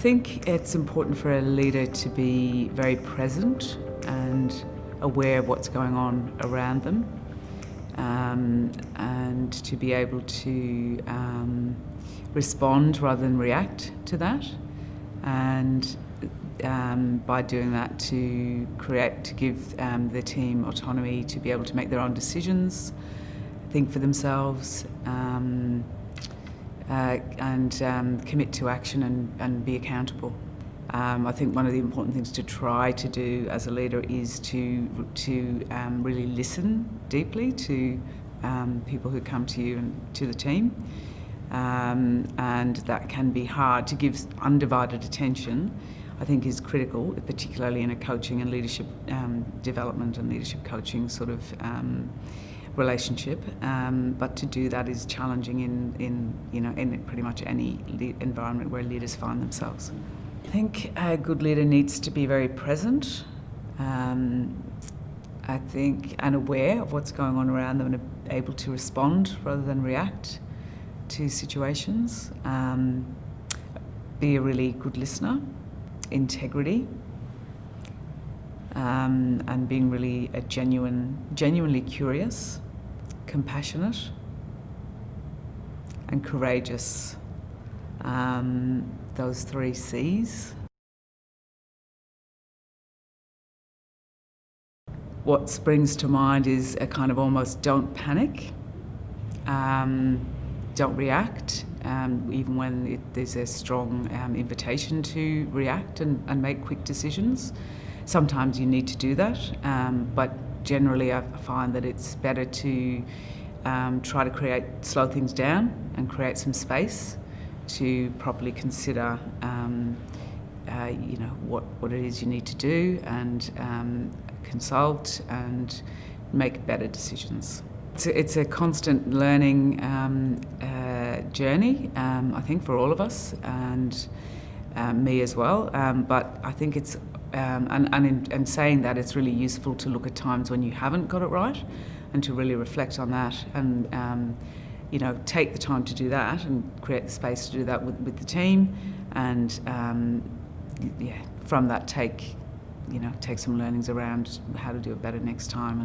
think it's important for a leader to be very present and aware of what's going on around them, and to be able to respond rather than react to that, and by doing that to give the team autonomy to be able to make their own decisions, think for themselves, and commit to action and be accountable. I think one of the important things to try to do as a leader is to really listen deeply to people who come to you and to the team, and that can be hard. To give undivided attention, I think, is critical, particularly in a coaching and leadership development and leadership coaching sort of relationship. But to do that is challenging in pretty much any environment where leaders find themselves. I think a good leader needs to be very present, I think, and aware of what's going on around them and able to respond rather than react to situations. Be a really good listener, integrity, and being really genuinely curious, compassionate, and courageous. Those 3 C's. What springs to mind is a kind of almost don't panic, don't react, even when there's a strong invitation to react and make quick decisions. Sometimes you need to do that, but generally I find that it's better to try to slow things down and create some space to properly consider what it is you need to do, and consult and make better decisions. It's a constant learning journey, I think, for all of us, and me as well. But I think it's and saying that, it's really useful to look at times when you haven't got it right, and to really reflect on that, and take the time to do that and create the space to do that with the team, and from that take some learnings around how to do it better next time.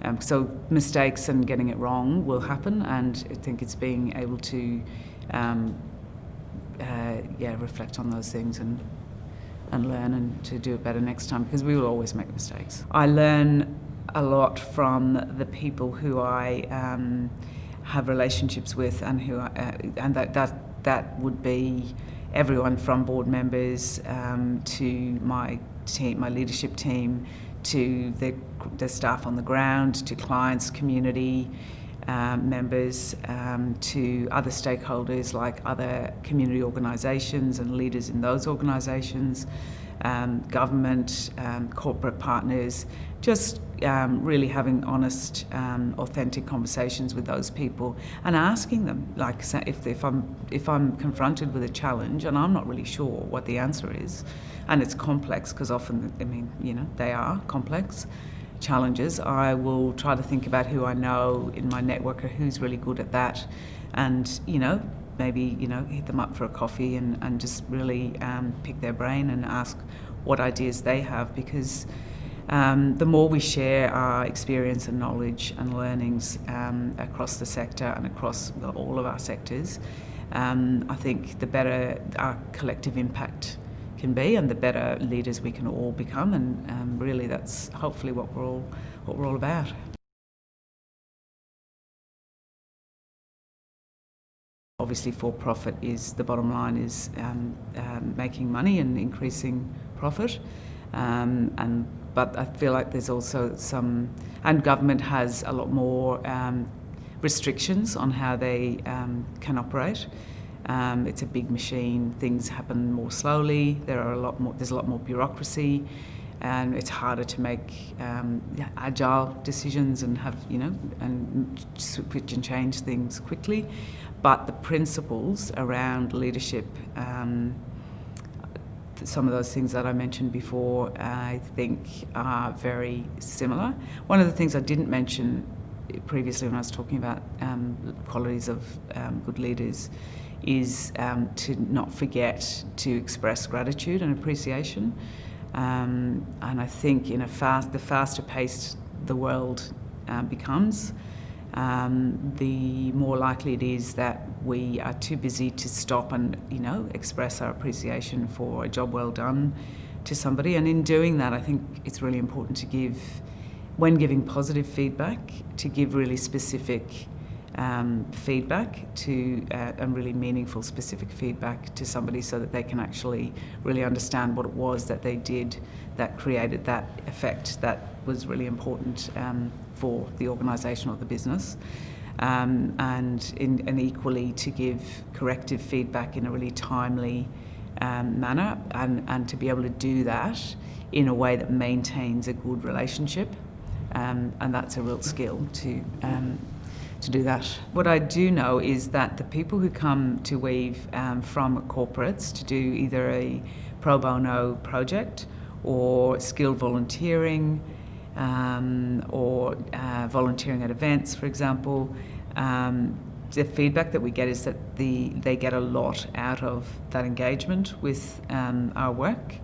And so mistakes and getting it wrong will happen, and I think it's being able to reflect on those things and learn and to do it better next time, because we will always make mistakes. I learn a lot from the people who I have relationships with, and who and that would be everyone from board members to my team, my leadership team, to the staff on the ground, to clients, community members, to other stakeholders like other community organisations and leaders in those organisations, government, corporate partners, just really having honest, authentic conversations with those people, and asking them, like, if I'm confronted with a challenge and I'm not really sure what the answer is, and it's complex, because often, they are complex challenges, I will try to think about who I know in my network or who's really good at that, and maybe hit them up for a coffee and just really pick their brain and ask what ideas they have, because the more we share our experience and knowledge and learnings across the sector and across all of our sectors, I think the better our collective impact can be, and the better leaders we can all become, and really that's hopefully what we're all about. Obviously, for-profit is the bottom line, is making money and increasing profit, but I feel like there's also and government has a lot more restrictions on how they can operate. It's a big machine. Things happen more slowly. There's a lot more bureaucracy, and it's harder to make agile decisions and have and switch and change things quickly. But the principles around leadership, some of those things that I mentioned before, I think are very similar. One of the things I didn't mention previously when I was talking about qualities of good leaders is to not forget to express gratitude and appreciation. And I think the faster paced the world becomes, the more likely it is that we are too busy to stop and express our appreciation for a job well done to somebody. And in doing that, I think it's really important to give, when giving positive feedback, to give really specific feedback and really meaningful specific feedback to somebody, so that they can actually really understand what it was that they did that created that effect that was really important for the organisation or the business. And equally to give corrective feedback in a really timely manner, and to be able to do that in a way that maintains a good relationship. And that's a real skill to do that. What I do know is that the people who come to Weave from corporates to do either a pro bono project or skilled volunteering, or volunteering at events, for example, the feedback that we get is that they get a lot out of that engagement with our work,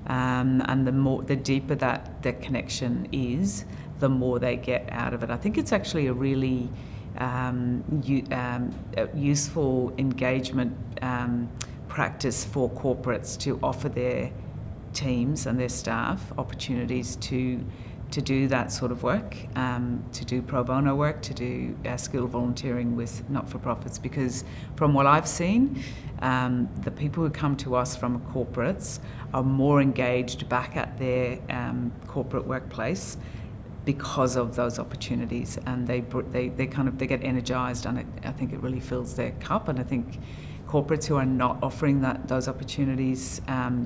and the deeper that connection is, the more they get out of it. I think it's actually a really useful engagement practice for corporates to offer their teams and their staff opportunities to do that sort of work, to do pro bono work, to do skilled volunteering with not-for-profits, because from what I've seen, the people who come to us from corporates are more engaged back at their corporate workplace because of those opportunities, and they get energized, and I think it really fills their cup. And I think corporates who are not offering those opportunities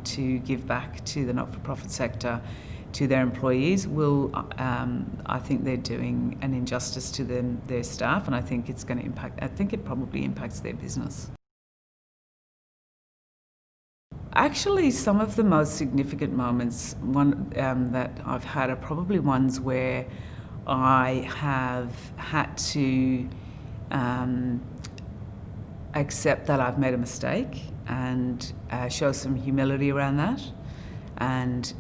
to give back to the not-for-profit sector to their employees will, I think they're doing an injustice to their staff, and I think it's going to impact. I think it probably impacts their business. Actually, some of the most significant moments that I've had are probably ones where I have had to accept that I've made a mistake and show some humility around that, and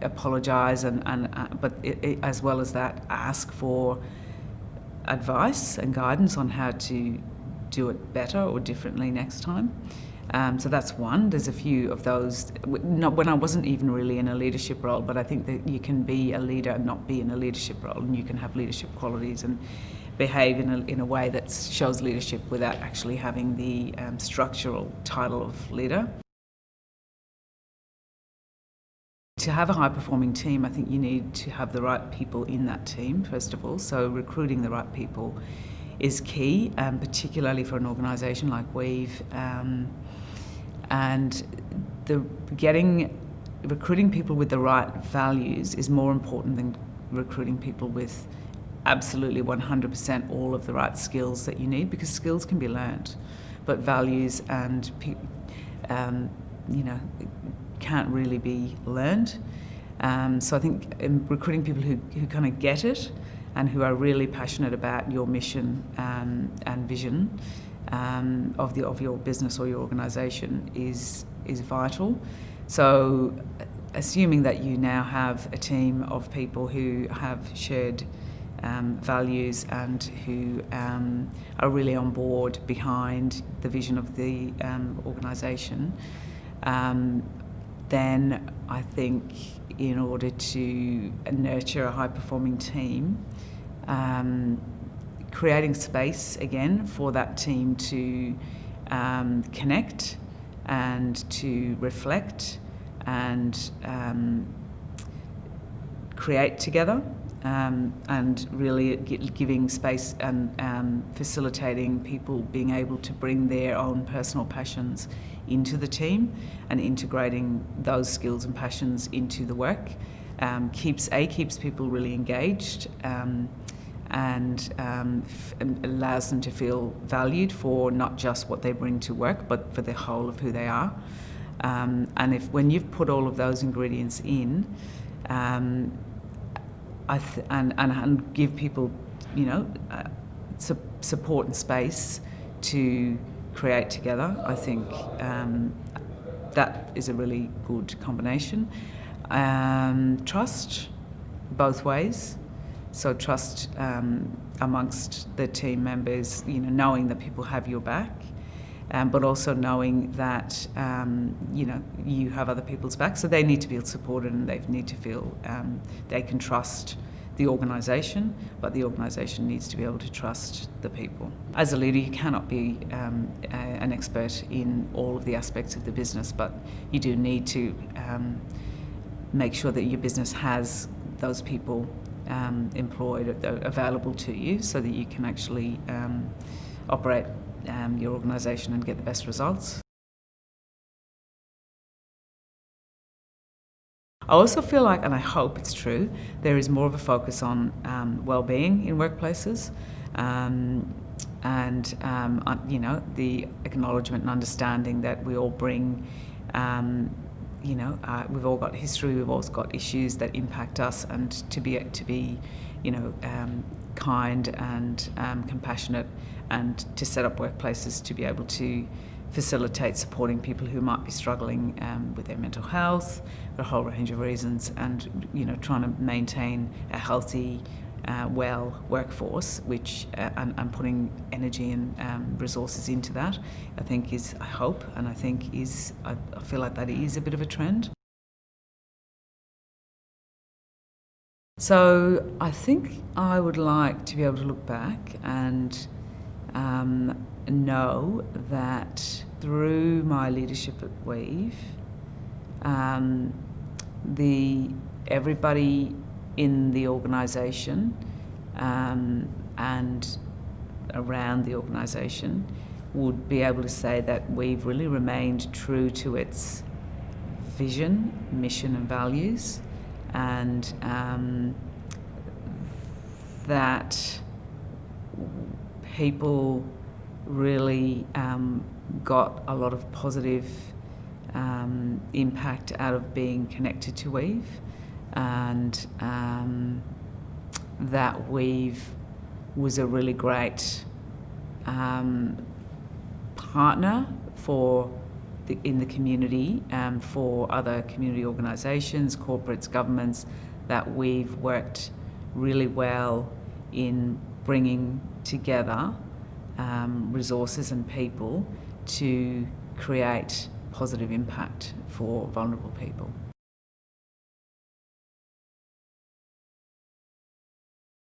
apologise, but as well as that, ask for advice and guidance on how to do it better or differently next time. So that's one. There's a few of those. Not when I wasn't even really in a leadership role, but I think that you can be a leader and not be in a leadership role, and you can have leadership qualities and behave in a way that shows leadership without actually having the structural title of leader. To have a high-performing team, I think you need to have the right people in that team, first of all. So recruiting the right people is key, particularly for an organisation like Weave. And recruiting people with the right values is more important than recruiting people with absolutely 100% all of the right skills that you need, because skills can be learned, but values and can't really be learned. So I think recruiting people who kind of get it and who are really passionate about your mission and vision of your business or your organisation is vital. So assuming that you now have a team of people who have shared values and who are really on board behind the vision of the organisation, then I think in order to nurture a high-performing team, creating space again for that team to connect and to reflect and create together, and really giving space and facilitating people being able to bring their own personal passions into the team and integrating those skills and passions into the work keeps people really engaged, and allows them to feel valued for not just what they bring to work, but for the whole of who they are. And when you've put all of those ingredients in, and give people, support and space to create together. I think that is a really good combination. Trust, both ways. So trust amongst the team members, knowing that people have your back, but also knowing that, you have other people's back. So they need to feel supported, and they need to feel they can trust the organisation, but the organisation needs to be able to trust the people. As a leader, you cannot be an expert in all of the aspects of the business, but you do need to make sure that your business has those people employed, available to you, so that you can actually operate your organisation and get the best results. I also feel like, and I hope it's true, there is more of a focus on well-being in workplaces, and the acknowledgement and understanding that we all bring. We've all got history, we've all got issues that impact us, and to be kind and compassionate, and to set up workplaces to be able to facilitate supporting people who might be struggling with their mental health for a whole range of reasons, and trying to maintain a healthy, well workforce, which and putting energy and resources into that, I think is, I hope, and I think is, I feel like that is a bit of a trend. So I think I would like to be able to look back and know that through my leadership at Weave, everybody in the organisation and around the organisation would be able to say that We've really remained true to its vision, mission and values, and that people really got a lot of positive impact out of being connected to Weave, and that Weave was a really great partner in the community, for other community organisations, corporates, governments, that We've worked really well in bringing together resources and people to create positive impact for vulnerable people.